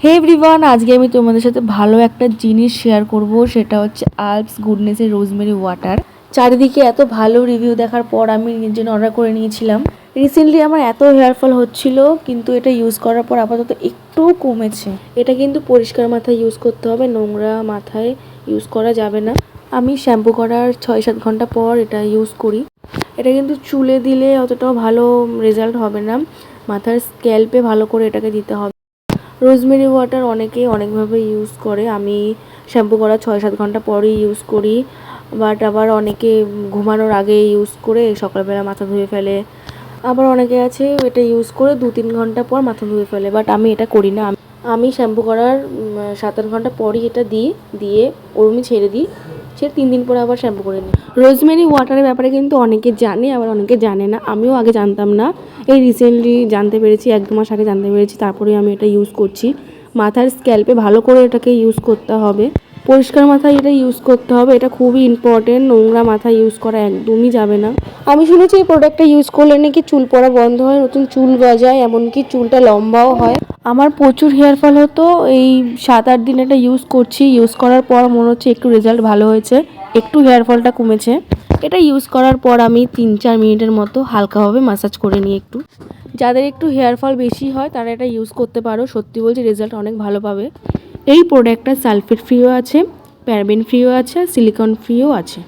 হে everyone, আজকে আমি তোমাদের সাথে ভালো একটা জিনিস শেয়ার করব। সেটা হচ্ছে আলপস গুডনেসের রোজমেরি ওয়াটার। চারিদিকে এত ভালো রিভিউ দেখার পর আমি নিজের জন্য অর্ডার করে নিয়েছিলাম। রিসেন্টলি আমার এত হেয়ার ফল হচ্ছিল, কিন্তু এটা ইউজ করার পর আপাতত একটু কমেছে। এটা কিন্তু পরিষ্কার মাথায় ইউজ করতে হবে, নোংরা মাথায় ইউজ করা যাবে না। আমি শ্যাম্পু করার 6-7 ঘন্টা পর এটা ইউজ করি। এটা কিন্তু চুলে দিলে অতটাও ভালো রেজাল্ট হবে না, মাথার স্ক্যাল্পে ভালো করে এটাকে দিতে হবে। রোজমেরি ওয়াটার অনেকেই অনেকভাবে ইউজ করে। আমি শ্যাম্পু করার 6-7 ঘন্টা পরই ইউজ করি, বাট আবার অনেকে ঘুমানোর আগে ইউজ করে সকালবেলা মাথা ধুয়ে ফেলে। আবার অনেকে আছে এটা ইউজ করে 2-3 ঘন্টা পর মাথা ধুয়ে ফেলে, বাট আমি এটা করি না। আমি শ্যাম্পু করার 7-8 ঘন্টা পরই এটা দিয়ে ওরমই ছেড়ে দিই, সে 3 দিন পরে আবার শ্যাম্পু করে নিই। রোজমেরি ওয়াটারের ব্যাপারে কিন্তু অনেকে জানে, আবার অনেকে জানে না। আমিও আগে জানতাম না, এই রিসেন্টলি জানতে পেরেছি, 1-2 মাস আগে জানতে পেরেছি, তারপরে আমি এটা ইউজ করছি। মাথার স্ক্যাল্পে ভালো করে এটাকে ইউজ করতে হবে, পরিষ্কার মাথায় এটা ইউজ করতে হবে। এটা খুবই ইম্পর্টেন্ট, নোংরা মাথায় ইউজ করা একদমই যাবে না। আমি শুনেছি এই প্রোডাক্টটা ইউজ করলে নাকি চুল পড়া বন্ধ হয়, নতুন চুল গজায়, এমনকি চুলটা লম্বাও হয়। আমার প্রচুর হেয়ার ফল হতো, এই 7-8 দিন এটা ইউজ করছি। ইউজ করার পর মনে হচ্ছে একটু রেজাল্ট ভালো হয়েছে, একটু হেয়ার ফলটা কমেছে। এটা ইউজ করার পর আমি 3-4 মিনিটের মতো হালকাভাবে ম্যাসাজ করে নিই একটু। যাদের একটু হেয়ার ফল বেশি হয় তারা এটা ইউজ করতে পারো, সত্যি বলছি রেজাল্ট অনেক ভালো পাবে। এই প্রোডাক্টটা সালফেট ফ্রিও আছে, প্যারাবেন ফ্রিও আছে, সিলিকন ফ্রিও আছে।